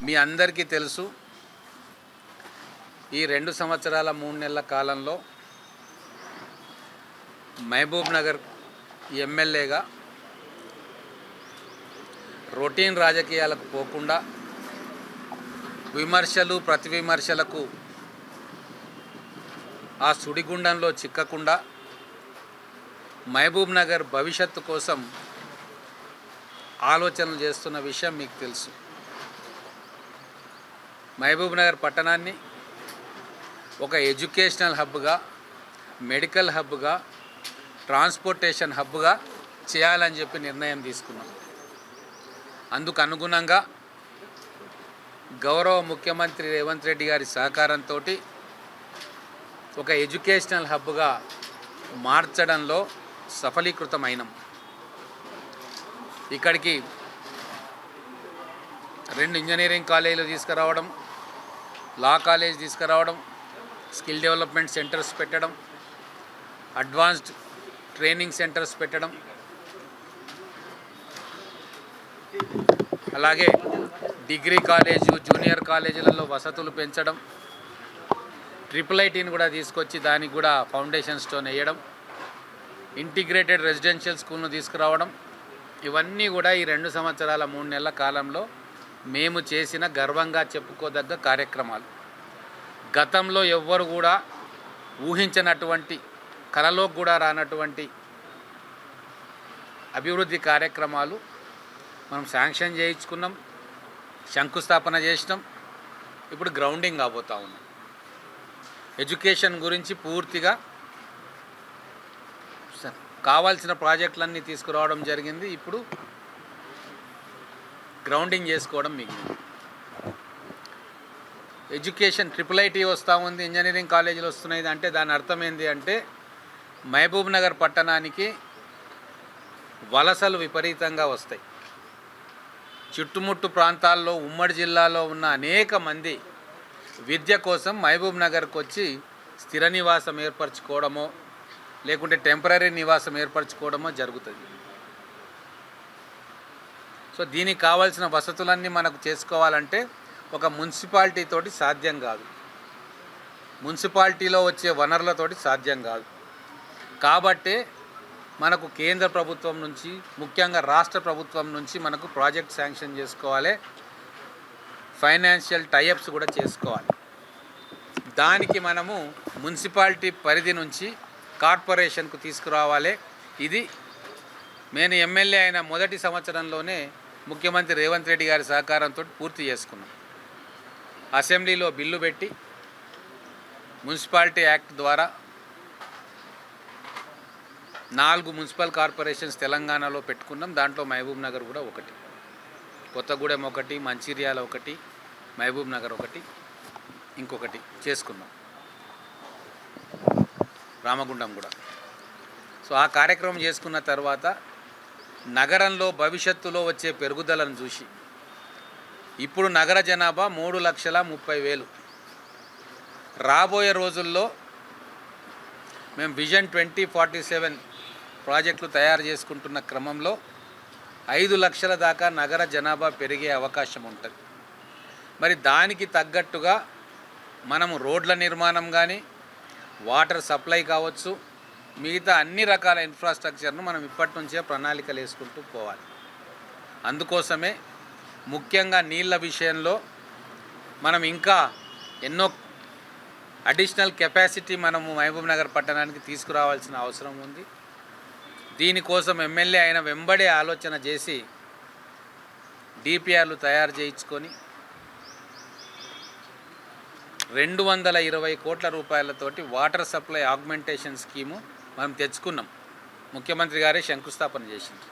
మీ అందరికీ తెలుసు, ఈ 2 సంవత్సరాల 3 నెలల కాలంలో మహబూబ్ నగర్ ఎమ్మెల్యేగా రొటీన్ రాజకీయాలకు పోకుండా విమర్శలు ప్రతి విమర్శలకు ఆ సుడిగుండంలో చిక్కకుండా మహబూబ్ నగర్ భవిష్యత్తు కోసం ఆలోచనలు చేస్తున్న విషయం మీకు తెలుసు. మహబూబ్ నగర్ పట్టణాన్ని ఒక ఎడ్యుకేషనల్ హబ్గా, మెడికల్ హబ్గా, ట్రాన్స్పోర్టేషన్ హబ్గా చేయాలని చెప్పి నిర్ణయం తీసుకున్నాం. అందుకు అనుగుణంగా గౌరవ ముఖ్యమంత్రి రేవంత్ రెడ్డి గారి సహకారంతో ఒక ఎడ్యుకేషనల్ హబ్గా మార్చడంలో సఫలీకృతమైనాం. ఇక్కడికి 2 ఇంజనీరింగ్ కాలేజీలు తీసుకురావడం, లా కాలేజ్ తీసుకురావడం, స్కిల్ డెవలప్మెంట్ సెంటర్స్ పెట్టడం, అడ్వాన్స్డ్ ట్రైనింగ్ సెంటర్స్ పెట్టడం, అలాగే డిగ్రీ కాలేజు, జూనియర్ కాలేజీలలో వసతులు పెంచడం, IIITని కూడా తీసుకొచ్చి దానికి కూడా ఫౌండేషన్ స్టోన్ వేయడం, ఇంటిగ్రేటెడ్ రెసిడెన్షియల్ స్కూల్ను తీసుకురావడం, ఇవన్నీ కూడా ఈ 2 సంవత్సరాల 3 నెలల కాలంలో మేము చేసిన గర్వంగా చెప్పుకోదగ్గ కార్యక్రమాలు. గతంలో ఎవ్వరు కూడా ఊహించినటువంటి, కలలో కూడా రానటువంటి అభివృద్ధి కార్యక్రమాలు మనం శాంక్షన్ చేయించుకున్నాం, శంకుస్థాపన చేసినాం. ఇప్పుడు గ్రౌండింగ్ కాబోతా ఉన్నాం. ఎడ్యుకేషన్ గురించి పూర్తిగా కావాల్సిన ప్రాజెక్టులన్నీ తీసుకురావడం జరిగింది. ఇప్పుడు గ్రౌండింగ్ చేసుకోవడం మిగిలింది. ఎడ్యుకేషన్ IIIT వస్తూ ఉంది, ఇంజనీరింగ్ కాలేజీలు వస్తున్నాయి అంటే దాని అర్థం ఏంటి అంటే మహబూబ్ నగర్ పట్టణానికి వలసలు విపరీతంగా వస్తాయి. చుట్టుముట్టు ప్రాంతాల్లో, ఉమ్మడి జిల్లాలో ఉన్న అనేక మంది విద్య కోసం మహబూబ్ నగర్కి వచ్చి స్థిర నివాసం ఏర్పరచుకోవడమో లేకుంటే టెంపరీ నివాసం ఏర్పరచుకోవడమో జరుగుతుంది. సో దీనికి కావాల్సిన వసతులన్నీ మనకు చేసుకోవాలంటే ఒక మున్సిపాలిటీ తోటి సాధ్యం కాదు, మున్సిపాలిటీలో వచ్చే వనరులతోటి సాధ్యం కాదు. కాబట్టే మనకు కేంద్ర ప్రభుత్వం నుంచి, ముఖ్యంగా రాష్ట్ర ప్రభుత్వం నుంచి మనకు ప్రాజెక్ట్ శాంక్షన్ చేసుకోవాలి, ఫైనాన్షియల్ టైఅప్స్ కూడా చేసుకోవాలి. దానికి మనము మున్సిపాలిటీ పరిధి నుంచి కార్పొరేషన్కు తీసుకురావాలి. ఇది నేను ఎమ్మెల్యే అయిన మొదటి సంవత్సరంలోనే ముఖ్యమంత్రి రేవంత్ రెడ్డి గారి సహకారంతో పూర్తి చేసుకున్నాం. అసెంబ్లీలో బిల్లు పెట్టి మున్సిపాలిటీ యాక్ట్ ద్వారా 4 మున్సిపల్ కార్పొరేషన్స్ తెలంగాణలో పెట్టుకున్నాం. దాంట్లో మహబూబ్ నగర్ కూడా ఒకటి, కొత్తగూడెం ఒకటి, మంచిర్యాల ఒకటి, మహబూబ్ నగర్ ఒకటి, ఇంకొకటి చేసుకున్నాం, రామగుండం కూడా. సో ఆ కార్యక్రమం చేసుకున్న తర్వాత నగరంలో భవిష్యత్తులో వచ్చే పెరుగుదలను చూసి ఇప్పుడు నగర జనాభా 3,30,000. రాబోయే రోజుల్లో మేము విజన్ 2047 ప్రాజెక్టులు తయారు చేసుకుంటున్న క్రమంలో 5 లక్షల దాకా నగర జనాభా పెరిగే అవకాశం ఉంటుంది. మరి దానికి తగ్గట్టుగా మనము రోడ్ల నిర్మాణం కానీ, వాటర్ సప్లై కావచ్చు, మిగతా అన్ని రకాల ఇన్ఫ్రాస్ట్రక్చర్ను మనం ఇప్పటి నుంచే ప్రణాళికలు వేసుకుంటూ పోవాలి. అందుకోసమే ముఖ్యంగా నీళ్ళ విషయంలో మనం ఇంకా ఎన్నో అడిషనల్ కెపాసిటీ మనము మహబూబ్ నగర్ పట్టణానికి తీసుకురావాల్సిన అవసరం ఉంది. దీనికోసం ఎమ్మెల్యే అయిన వెంబడే ఆలోచన చేసి డిపిఆర్లు తయారు చేయించుకొని 220 కోట్ల రూపాయలతోటి వాటర్ సప్లై ఆగ్మెంటేషన్ స్కీము మనం తెచ్చుకున్నాం. ముఖ్యమంత్రి గారే శంకుస్థాపన చేసింది,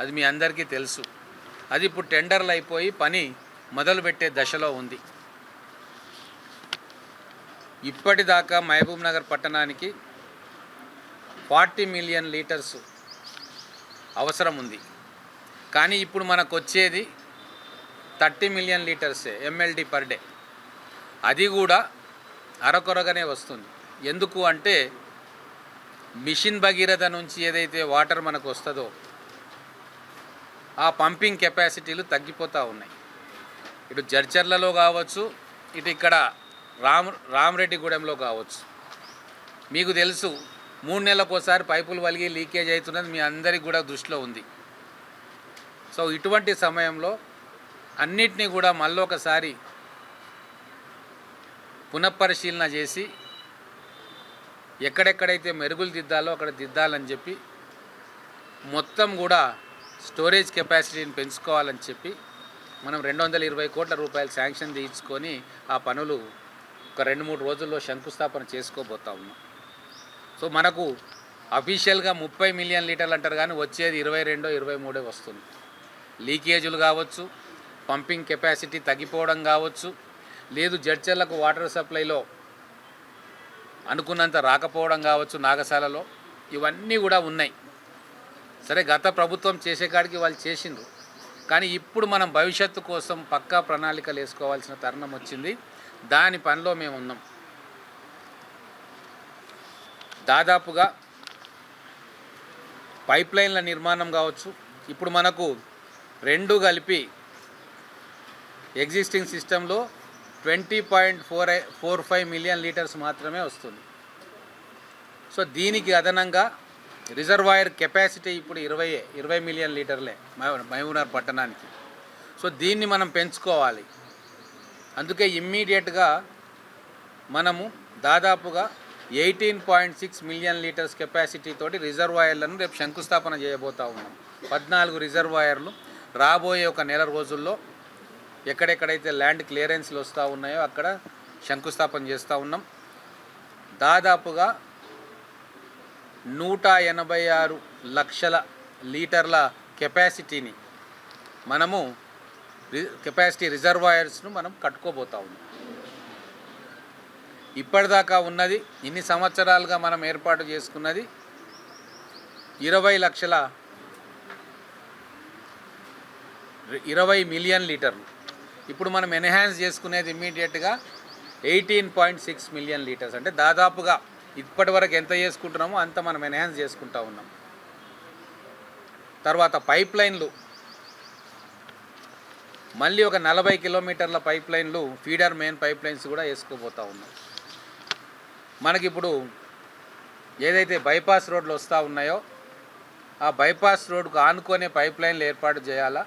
అది మీ అందరికీ తెలుసు. అది ఇప్పుడు టెండర్లు అయిపోయి పని మొదలుపెట్టే దశలో ఉంది. ఇప్పటిదాకా మహబూబ్ నగర్ పట్టణానికి 40 మిలియన్ లీటర్స్ అవసరం ఉంది. కానీ ఇప్పుడు మనకు వచ్చేది 30 మిలియన్ లీటర్సే MLD పర్ డే. అది కూడా అరకొరగానే వస్తుంది. ఎందుకు అంటే మిషన్ భగీరథ నుంచి ఏదైతే వాటర్ మనకు వస్తుందో ఆ పంపింగ్ కెపాసిటీలు తగ్గిపోతూ ఉన్నాయి. ఇటు జడ్చర్లలో కావచ్చు, ఇటు ఇక్కడ రామరెడ్డిగూడెంలో కావచ్చు. మీకు తెలుసు 3 నెలలకు ఒకసారి పైపులు వలిగి లీకేజ్ అవుతున్నది మీ అందరికీ కూడా దృష్టిలో ఉంది. సో ఇటువంటి సమయంలో అన్నిటినీ కూడా మళ్ళీ ఒకసారి పునఃపరిశీలన చేసి ఎక్కడెక్కడైతే మెరుగులు దిద్దాలో అక్కడ దిద్దాలని చెప్పి మొత్తం కూడా స్టోరేజ్ కెపాసిటీని పెంచుకోవాలని చెప్పి మనం 220 కోట్ల రూపాయలు శాంక్షన్ తీయించుకొని ఆ పనులు ఒక 2-3 రోజుల్లో శంకుస్థాపన చేసుకోబోతా ఉన్నాం. సో మనకు అఫీషియల్గా 30 మిలియన్ లీటర్లు అంటారు, కానీ వచ్చేది 22-23 వస్తుంది. లీకేజీలు కావచ్చు, పంపింగ్ కెపాసిటీ తగ్గిపోవడం కావచ్చు, లేదు జడ్చర్లకు వాటర్ సప్లైలో అనుకున్నంత రాకపోవడం కావచ్చు, నాగసాలలో ఇవన్నీ కూడా ఉన్నాయి. సరే, గత ప్రభుత్వం చేసే కాడికి వాళ్ళు చేసిండ్రు, కానీ ఇప్పుడు మనం భవిష్యత్తు కోసం పక్కా ప్రణాళికలు వేసుకోవాల్సిన తరుణం వచ్చింది. దాని పనిలో మేము ఉన్నాం. దాదాపుగా పైప్ లైన్ల నిర్మాణం కావచ్చు, ఇప్పుడు మనకు 2 కలిపి ఎగ్జిస్టింగ్ సిస్టంలో 20.45 మిలియన్ లీటర్స్ మాత్రమే వస్తుంది. సో దీనికి అదనంగా రిజర్వాయర్ కెపాసిటీ ఇప్పుడు 20 మిలియన్ లీటర్లే మహబూబ్నగర్ పట్టణానికి. సో దీన్ని మనం పెంచుకోవాలి. అందుకే ఇమ్మీడియట్గా మనము దాదాపుగా 18.6 మిలియన్ లీటర్స్ కెపాసిటీ తోటి రిజర్వాయర్లను రేపు శంకుస్థాపన చేయబోతా ఉన్నాం. 14 రిజర్వాయర్లు రాబోయే ఒక నెల రోజుల్లో ఎక్కడెక్కడైతే ల్యాండ్ క్లియరెన్స్లు వస్తూ ఉన్నాయో అక్కడ శంకుస్థాపన చేస్తూ ఉన్నాం. దాదాపుగా 186 లక్షల లీటర్ల కెపాసిటీని మనము కెపాసిటీ రిజర్వాయర్స్ను మనం కట్టుకోబోతా ఉన్నాం. ఇప్పటిదాకా ఉన్నది, ఇన్ని సంవత్సరాలుగా మనం ఏర్పాటు చేసుకున్నది 20 మిలియన్ లీటర్లు. ఇప్పుడు మనం ఎన్హాన్స్ చేసుకునేది ఇమ్మీడియట్గా 18.6 మిలియన్ లీటర్స్. అంటే దాదాపుగా ఇప్పటి వరకు ఎంత చేసుకుంటున్నామో అంత మనం ఎన్హాన్స్ చేసుకుంటా ఉన్నాం. తర్వాత పైప్ లైన్లు మళ్ళీ ఒక 40 కిలోమీటర్ల పైప్ లైన్లు, ఫీడర్ మెయిన్ పైప్ లైన్స్ కూడా వేసుకోబోతూ ఉన్నాం. మనకిప్పుడు ఏదైతే బైపాస్ రోడ్లు వస్తూ ఉన్నాయో ఆ బైపాస్ రోడ్డుకు ఆనుకునే పైప్ లైన్లు ఏర్పాటు చేయాలా.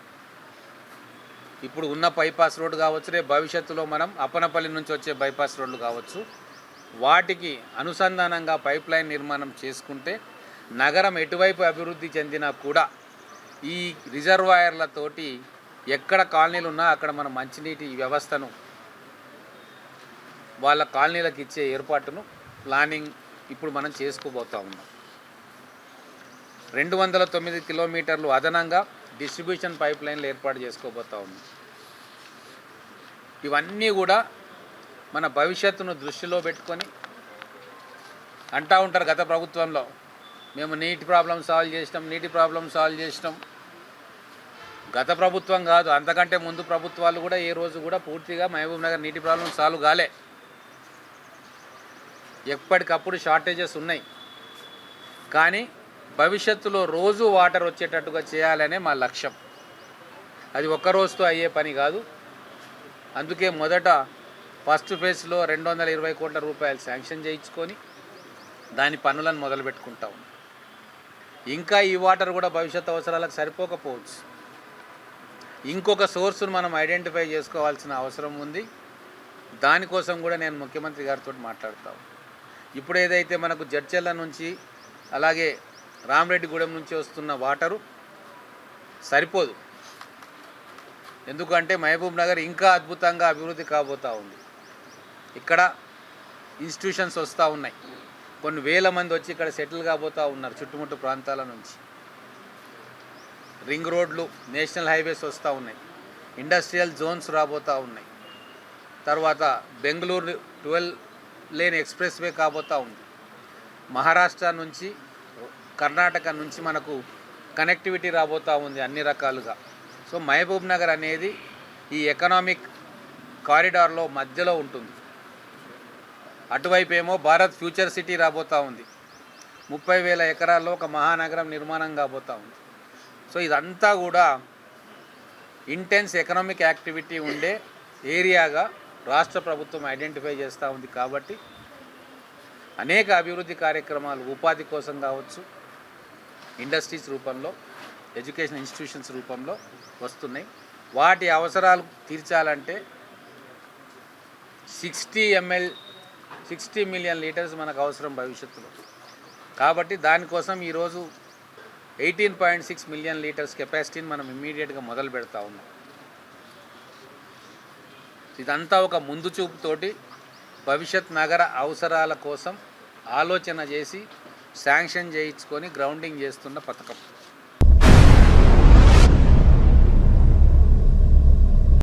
ఇప్పుడు ఉన్న బైపాస్ రోడ్డు కావచ్చు, రేపు భవిష్యత్తులో మనం అప్పనపల్లి నుంచి వచ్చే బైపాస్ రోడ్లు కావచ్చు, వాటికి అనుసంధానంగా పైప్ లైన్ నిర్మాణం చేసుకుంటే నగరం ఎటువైపు అభివృద్ధి చెందినా కూడా ఈ రిజర్వాయర్లతోటి ఎక్కడ కాలనీలు ఉన్నా అక్కడ మనం మంచినీటి వ్యవస్థను వాళ్ళ కాలనీలకు ఇచ్చే ఏర్పాటును ప్లానింగ్ ఇప్పుడు మనం చేసుకోబోతా ఉన్నాం. 209 కిలోమీటర్లు అదనంగా డిస్ట్రిబ్యూషన్ పైప్ లైన్లు ఏర్పాటు చేసుకోబోతా ఉన్నాం. ఇవన్నీ కూడా మన భవిష్యత్తును దృష్టిలో పెట్టుకొని అంటూ ఉంటారు గత ప్రభుత్వంలో మేము నీటి ప్రాబ్లం సాల్వ్ చేసినాం. గత ప్రభుత్వం కాదు, అంతకంటే ముందు ప్రభుత్వాలు కూడా ఏ రోజు కూడా పూర్తిగా మహబూబ్నగర్ నీటి ప్రాబ్లం సాల్వ్ కాలే. ఎప్పటికప్పుడు షార్టేజెస్ ఉన్నాయి, కానీ భవిష్యత్తులో రోజు వాటర్ వచ్చేటట్టుగా చేయాలనే మా లక్ష్యం. అది ఒక్క రోజుతో అయ్యే పని కాదు. అందుకే మొదట ఫస్ట్ ఫేజ్లో 220 కోట్ల రూపాయలు శాంక్షన్ చేయించుకొని దాని పనులను మొదలుపెట్టుకుంటాం. ఇంకా ఈ వాటర్ కూడా భవిష్యత్ అవసరాలకు సరిపోకపోవచ్చు. ఇంకొక సోర్సును మనం ఐడెంటిఫై చేసుకోవాల్సిన అవసరం ఉంది. దానికోసం కూడా నేను ముఖ్యమంత్రి గారితో మాట్లాడతాను. ఇప్పుడు ఏదైతే మనకు జడ్చర్ల నుంచి అలాగే రామరెడ్డిగూడెం నుంచి వస్తున్న వాటరు సరిపోదు. ఎందుకంటే మహబూబ్నగర్ ఇంకా అద్భుతంగా అభివృద్ధి కాబోతూ ఉంది. ఇక్కడ ఇన్స్టిట్యూషన్స్ వస్తూ ఉన్నాయి. కొన్ని వేల మంది వచ్చి ఇక్కడ సెటిల్ కాబోతూ ఉన్నారు చుట్టుముట్టు ప్రాంతాల నుంచి. రింగ్ రోడ్లు, నేషనల్ హైవేస్ వస్తూ ఉన్నాయి. ఇండస్ట్రియల్ జోన్స్ రాబోతూ ఉన్నాయి. తర్వాత బెంగళూరు 12 లేన్ ఎక్స్ప్రెస్ వే కాబోతూ ఉంది. మహారాష్ట్ర నుంచి, కర్ణాటక నుంచి మనకు కనెక్టివిటీ రాబోతూ ఉంది అన్ని రకాలుగా. సో మహబూబ్నగర్ అనేది ఈ ఎకనామిక్ కారిడార్లో మధ్యలో ఉంటుంది. అటువైపు ఏమో భారత్ ఫ్యూచర్ సిటీ రాబోతూ ఉంది. 30,000 ఎకరాల్లో ఒక మహానగరం నిర్మాణం కాబోతూ ఉంది. సో ఇదంతా కూడా ఇంటెన్స్ ఎకనామిక్ యాక్టివిటీ ఉండే ఏరియాగా రాష్ట్ర ప్రభుత్వం ఐడెంటిఫై చేస్తూ ఉంది. కాబట్టి అనేక అభివృద్ధి కార్యక్రమాలు ఉపాధి కోసం కావచ్చు, ఇండస్ట్రీస్ రూపంలో, ఎడ్యుకేషన్ ఇన్స్టిట్యూషన్స్ రూపంలో వస్తున్నాయి. వాటి అవసరాలు తీర్చాలంటే 60 మిలియన్ లీటర్స్ మనకు అవసరం భవిష్యత్తులో. కాబట్టి దానికోసం ఈరోజు 18.6 మిలియన్ లీటర్స్ కెపాసిటీని మనం ఇమ్మీడియట్గా మొదలు పెడతా ఉన్నాం. ఇదంతా ఒక ముందు చూపుతోటి భవిష్యత్ నగర అవసరాల కోసం ఆలోచన చేసి శాంక్షన్ చేయించుకొని గ్రౌండింగ్ చేస్తున్న పథకం.